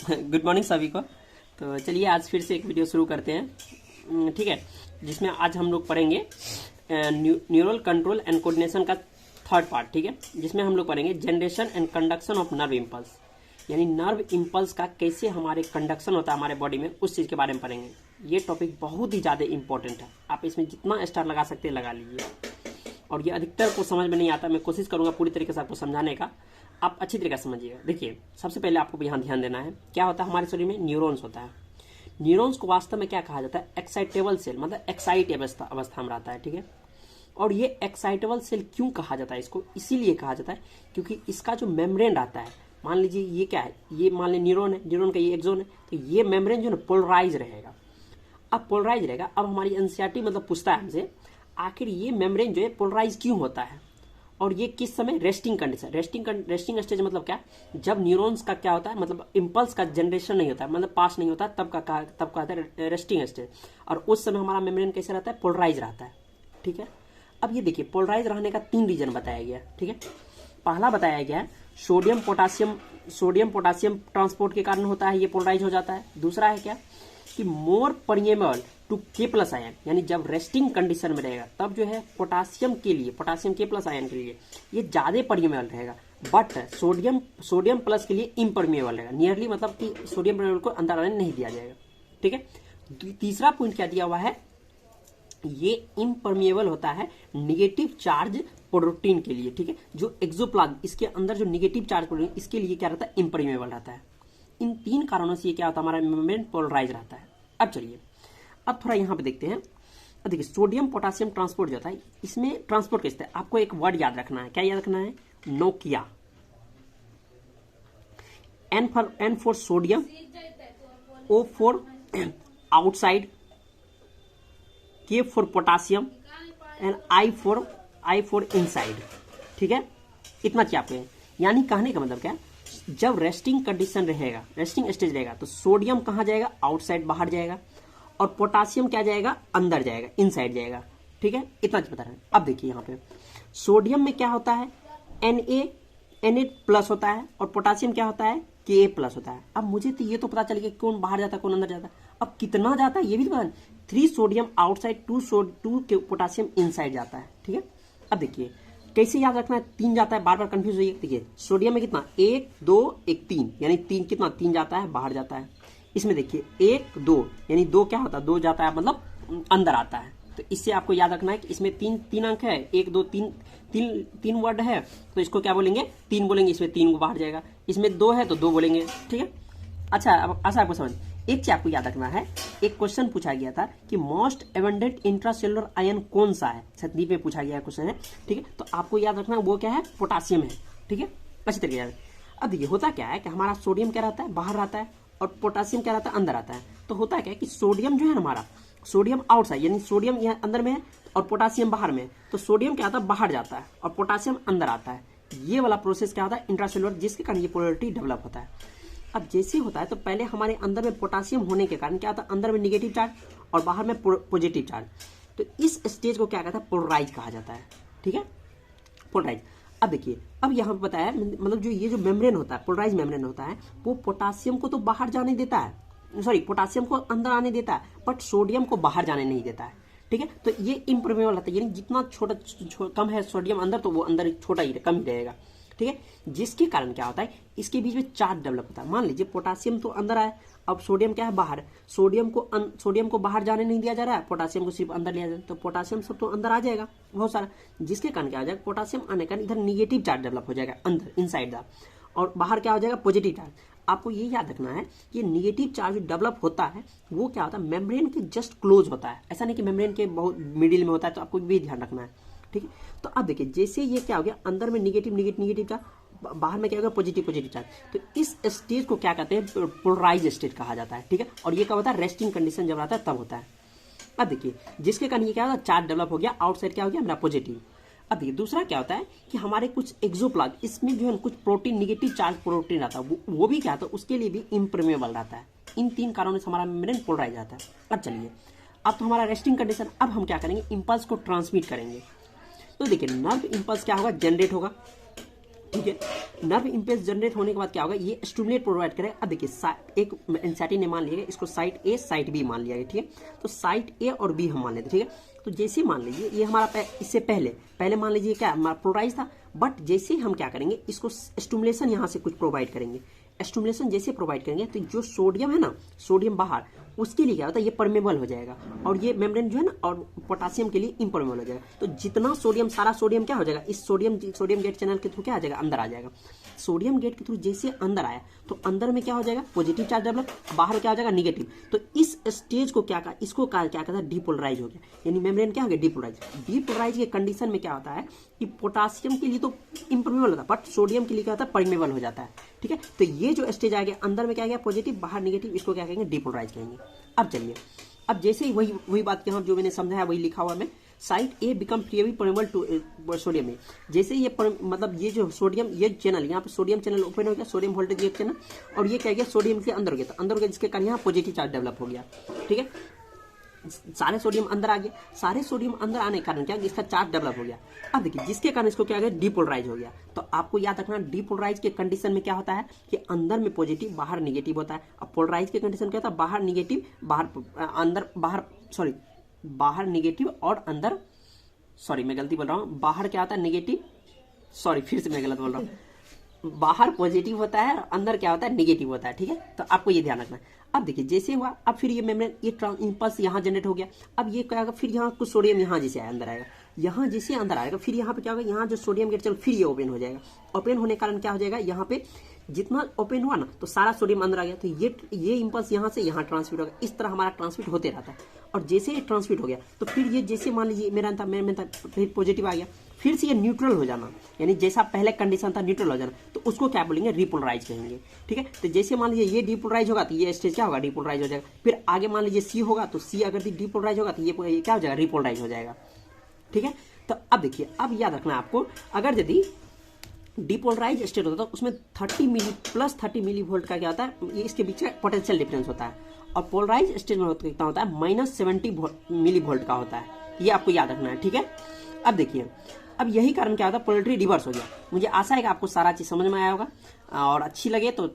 Good morning सभी को। तो चलिए आज फिर से एक वीडियो शुरू करते हैं, ठीक है, जिसमें आज हम लोग पढ़ेंगे न्यूरल कंट्रोल एंड कोऑर्डिनेशन का थर्ड पार्ट, ठीक है, जिसमें हम लोग पढ़ेंगे generation and conduction of nerve impulse, यानी नर्व इम्पल्स का कैसे हमारे कंडक्शन होता है हमारे बॉडी में, उस चीज़ के बारे में पढ़ेंगे। ये टॉपिक बहुत ही ज़्यादा इंपॉर्टेंट है, आप इसमें जितना स्टार लगा सकते हैं लगा लीजिए। और ये अधिकतर को समझ में नहीं आता, मैं कोशिश करूंगा पूरी तरीके से आपको समझाने का, आप अच्छी तरीके से समझिएगा। देखिए, सबसे पहले आपको यहाँ ध्यान देना है, क्या होता है हमारे शरीर में न्यूरॉन्स होता है। न्यूरॉन्स को वास्तव में क्या कहा जाता है? एक्साइटेबल सेल, मतलब एक्साइट अवस्था में रहता है, ठीक है। और ये एक्साइटेबल सेल क्यों कहा जाता है इसको? इसीलिए कहा जाता है क्योंकि इसका जो मेम्ब्रेन रहता है, मान लीजिए ये क्या है, ये मान लीजिए न्यूरॉन है, न्यूरॉन का ये एक्सोन है, तो ये मेम्ब्रेन जो है पोलराइज रहेगा। अब पोलराइज रहेगा, अब हमारी एनसीईआरटी मतलब पूछता है हमसे, आखिर ये मेम्ब्रेन जो है पोलराइज क्यों होता है और ये किस समय? Resting condition. रेस्टिंग स्टेज मतलब क्या? जब न्यूरॉन्स का क्या होता है, मतलब इम्पल्स का जनरेशन नहीं होता है, मतलब पास नहीं होता, तब कहता है रेस्टिंग स्टेज। और उस समय हमारा मेम्ब्रेन कैसे रहता है? पोलराइज रहता है, ठीक है। अब ये देखिए, पोलराइज रहने का 3 रीजन बताया गया, ठीक है। पहला बताया गया है सोडियम पोटासियम ट्रांसपोर्ट के कारण होता है, ये पोलराइज हो जाता है। दूसरा है क्या कि मोर परमेबल टू K+ आयन, यानी जब रेस्टिंग कंडीशन में रहेगा तब जो है पोटासियम K+ आयन के लिए ये ज्यादा परमेबल रहेगा, बट सोडियम प्लस के लिए इम्परमेबल रहेगा, नियरली मतलब कि सोडियम परमेबल को अंदर आने नहीं दिया जाएगा, ठीक है। तीसरा पॉइंट क्या दिया हुआ है, ये इम्परमेबल होता है निगेटिव चार्ज प्रोटीन के लिए, ठीक है। जो एक्सोप्लाज्म, इसके अंदर जो निगेटिव चार्ज प्रोटीन, इसके लिए क्या रहता है? इम्परमेबल रहता है। इन 3 कारणों से ये क्या होता है, हमारा मेम्ब्रेन पोलराइज रहता है। अब चलिए, अब थोड़ा यहाँ पे देखते हैं। अब देखिए, सोडियम पोटासियम ट्रांसपोर्ट जो होता है, इसमें ट्रांसपोर्ट कैसे है? आपको एक वर्ड याद रखना है। क्या याद रखना है? Nokia. N for sodium, O for outside, K for potassium and I for inside, ठीक है। इतना चाहिए आपको। यानी कहने का मतलब क्या है, जब रेस्टिंग कंडीशन रहेगा, रेस्टिंग स्टेज रहेगा, तो सोडियम कहाँ जाएगा? आउटसाइड, बाहर जाएगा, और पोटासियम क्या जाएगा? अंदर जाएगा, इनसाइड जाएगा, ठीक है। इतना बता रहे हैं। अब देखिए यहाँ पे सोडियम में क्या होता है? Na+ होता है, और पोटासियम क्या होता है? Ka+ होता है। अब मुझे तो ये तो पता चल गया कौन बाहर जाता है कौन अंदर जाता है। अब कितना जाता है ये भी तो पता। 3 सोडियम आउटसाइड, 2 पोटासियम इनसाइड जाता है, ठीक है। अब देखिए कैसे याद रखना है, 3 जाता है, बार बार कंफ्यूज होइए। देखिए सोडियम में कितना? 1 2 1 3, यानी 3 कितना? 3 जाता है, बाहर जाता है। इसमें देखिए 1 2, यानी 2 क्या होता है? 2 जाता है, मतलब अंदर आता है। तो इससे आपको याद रखना है कि इसमें 3 अंक है, 1 2 3 वर्ड है, तो इसको क्या बोलेंगे? 3 बोलेंगे। इसमें 3 को बाहर जाएगा, इसमें 2 है तो 2 बोलेंगे, ठीक है। अच्छा, अब ऐसा आपको समझ, एक चीज आपको याद रखना है, एक क्वेश्चन पूछा गया था कि मोस्ट एबंडेंट इंट्रासेलुलर आयन कौन सा है, सतदीप में पूछा गया क्वेश्चन है, ठीक है। तो आपको याद रखना वो क्या है? पोटासियम है, ठीक है, अच्छी तरीके याद। अब देखिए होता क्या है कि हमारा सोडियम क्या रहता है? बाहर रहता है, और पोटासियम क्या रहता है? अंदर आता है। तो होता क्या है कि सोडियम जो है हमारा, सोडियम आउटसाइड, यानी सोडियम यहाँ अंदर में है और पोटासियम बाहर में है, तो सोडियम क्या आता है? बाहर जाता है, और पोटासियम अंदर आता है। ये वाला प्रोसेस क्या होता है? इंट्रासेलुलर, जिसके कारण ये पोलैरिटी डेवलप होता है। अब जैसे होता है तो पहले हमारे अंदर में पोटासियम होने के कारण क्या होता है? अंदर में निगेटिव चार्ज और बाहर में पॉजिटिव चार्ज। तो इस स्टेज को क्या कहता है? पोलराइज कहा जाता है, ठीक है, पोलराइज। अब देखिए, अब यहाँ पे बताया, मतलब ये जो मेम्ब्रेन होता है, पोलराइज मेम्ब्रेन होता है, वो पोटासियम को तो बाहर जाने देता है, सॉरी पोटासियम को अंदर आने देता है, बट सोडियम को बाहर जाने नहीं देता है, ठीक है। तो ये इम्परमेबल होता है, यानी जितना छोटा कम है सोडियम अंदर, तो वो अंदर छोटा ही कम ही रहेगा, ठीक है। जिसके कारण क्या होता है, इसके बीच में चार्ज डेवलप होता है। मान लीजिए पोटासियम तो अंदर आया, अब सोडियम क्या है? बाहर। सोडियम को बाहर जाने नहीं दिया जा रहा है, पोटासियम को सिर्फ अंदर लिया जाए, तो पोटासियम सब तो अंदर आ जाएगा बहुत सारा, जिसके कारण क्या हो जाएगा? पोटासियम आने का इधर निगेटिव चार्ज डेवलप हो जाएगा अंदर, इनसाइड द, और बाहर क्या हो जाएगा? Positive charge. आपको ये याद रखना है कि निगेटिव चार्ज डेवलप होता है वो क्या होता है? मेम्ब्रेन के जस्ट क्लोज होता है, ऐसा नहीं कि मेम्ब्रेन के बहुत मिडिल में होता है, तो आपको भी ध्यान रखना है, ठीक है। तो अब देखिए, जैसे ये क्या हो गया, अंदर में निगेटिव चार्ज, बाहर में क्या होगा? Positive charge. तो इस स्टेज को क्या कहते हैं? पोलराइज स्टेज कहा जाता है, ठीक है। और ये क्या होता है? रेस्टिंग कंडीशन जब आता है तब होता है। अब देखिए, जिसके कारण ये क्या होता है? चार्ज डेवलप हो गया, आउटसाइड क्या हो गया? मेरा पॉजिटिव। अब देखिए दूसरा क्या होता है कि हमारे कुछ एक्सोप्लाज्म, इसमें जो है कुछ प्रोटीन, निगेटिव चार्ज प्रोटीन रहता है, वो भी क्या होता है? उसके लिए भी इम्परमेबल रहता है। इन 3 कारणों से हमारा मेम्ब्रेन पोलराइज आता है। अब चलिए, अब तो हमारा रेस्टिंग कंडीशन, अब हम क्या करेंगे? इम्पल्स को ट्रांसमिट करेंगे। तो देखिए, नर्व इम्पल्स क्या होगा? जनरेट होगा, ठीक है। नर्व इम्पल्स जनरेट होने के बाद क्या होगा, ये स्टिमुलेट प्रोवाइड करेगा। अब देखिए एक एंजाइटी ने मान लिया इसको साइट ए साइट बी मान लिया है, ठीक है। तो साइट ए और बी हम मान लेते, ठीक है। तो जैसे मान लीजिए ये हमारा इससे पहले मान लीजिए क्या हमारा पोलराइज था, बट जैसे हम क्या करेंगे, इसको स्टिमुलेशन यहाँ से कुछ प्रोवाइड करेंगे। स्टिमुलेशन जैसे प्रोवाइड करेंगे तो जो सोडियम है ना, सोडियम बाहर, उसके लिए क्या होता है, ये परमेबल हो जाएगा और ये मेम्ब्रेन जो है ना, और पोटासियम के लिए इम्परमेबल हो जाएगा। तो जितना सोडियम, सारा सोडियम क्या हो जाएगा, इस सोडियम गेट चैनल के थ्रू क्या आ जाएगा, अंदर आ जाएगा। सोडियम गेट के थ्रू जैसे अंदर आया तो अंदर में क्या हो जाएगा, पॉजिटिव चार्ज डेवलप, बाहर क्या हो जाएगा, निगेटिव। तो इस स्टेज को क्या कहा, इसको क्या कहता है, डीपोलराइज हो गया, यानी मेम्ब्रेन क्या हो गया, डीपोलराइज। डीपोलराइज के कंडीशन में क्या होता है कि पोटासियम के लिए तो इम्परमेबल होता है, बट सोडियम के लिए क्या होता है, परमेबल हो जाता है, ठीक है। तो ये जो स्टेज आ गया, अंदर में क्या गया, पॉजिटिव, बाहर निगेटिव, इसको क्या कहेंगे, डीपोलराइज कहेंगे। अब चलिए, अब जैसे ही वही बात यहाँ जो मैंने समझाया वही लिखा हुआ मैं, site a become freely permeable to sodium में। जैसे ये मतलब ये जो सोडियम, ये चैनल यहाँ पे सोडियम चैनल ओपन हो गया, सोडियम वोल्टेज ये चैनल, और ये क्या गया, सोडियम के अंदर हो गया, तो अंदर हो गया, जिसके कारण यहाँ पॉजिटिव चार्ज डेवलप हो गया, ठीक है। सारे सोडियम अंदर आ गए, सारे सोडियम अंदर आने के कारण क्या, इसका चार्ज डेवलप हो गया। अब देखिए जिसके कारण इसको क्या गया, डीपोलराइज हो गया। तो आपको याद रखना, डीपोलराइज के कंडीशन में क्या होता है कि अंदर में पॉजिटिव, बाहर निगेटिव होता है। अब पोलराइज के कंडीशन क्या होता है, बाहर निगेटिव, बाहर निगेटिव और अंदर, सॉरी मैं गलती बोल रहा हूँ, बाहर क्या होता है, निगेटिव, सॉरी फिर से मैं गलत बोल रहा हूँ, बाहर पॉजिटिव होता है और अंदर क्या होता है, निगेटिव होता है, ठीक है। तो आपको ये ध्यान रखना है। अब देखिए जैसे हुआ, अब फिर ये मेम्ब्रेन, ये इम्पल्स यहाँ जनरेट हो गया। अब ये क्या होगा, फिर यहाँ कुछ सोडियम यहाँ जैसे आया, अंदर आएगा, यहाँ जैसे अंदर आएगा, फिर यहाँ पे क्या होगा, यहाँ जो सोडियम गेट चल फिर ये ओपन हो जाएगा। ओपन होने के कारण क्या हो जाएगा, यहाँ पे जितना ओपन हुआ ना, तो सारा सोडियम अंदर आ गया। तो ये इम्पल्स यहाँ से यहाँ ट्रांसमिट होगा, इस तरह हमारा ट्रांसमिट होते रहता है। और जैसे ये ट्रांसमिट हो गया तो फिर ये जैसे मान लीजिए मेरा था फिर पॉजिटिव आ गया, फिर से ये न्यूट्रल हो जाना, यानी जैसा पहले कंडीशन था न्यूट्रल हो जाना, तो उसको क्या बोलेंगे, रिपोलराइज कहेंगे, ठीक है। तो जैसे मान लीजिए ये डिपोलराइज होगा तो ये स्टेज क्या होगा, डिपोलराइज हो जाएगा। फिर आगे मान लीजिए सी होगा, तो सी अगर डिपोलराइज होगा तो ये क्या हो जाएगा, रिपोलराइज हो जाएगा, ठीक है। तो अब देखिए, अब याद रखना आपको, अगर यदि डिपोलराइज स्टेट होता है तो उसमें 30 मिली वोल्ट का क्या होता है, ये इसके बीच का पोटेंशियल डिफरेंस होता है। और पोलराइज स्टेट में कितना होता है, -70 मिली वोल्ट का होता है। ये आपको याद रखना है, ठीक है। अब देखिए, अब यही कारण क्या होता है, पोलैरिटी रिवर्स हो गया। मुझे आशा है कि आपको सारा चीज समझ में आया होगा और अच्छी लगे तो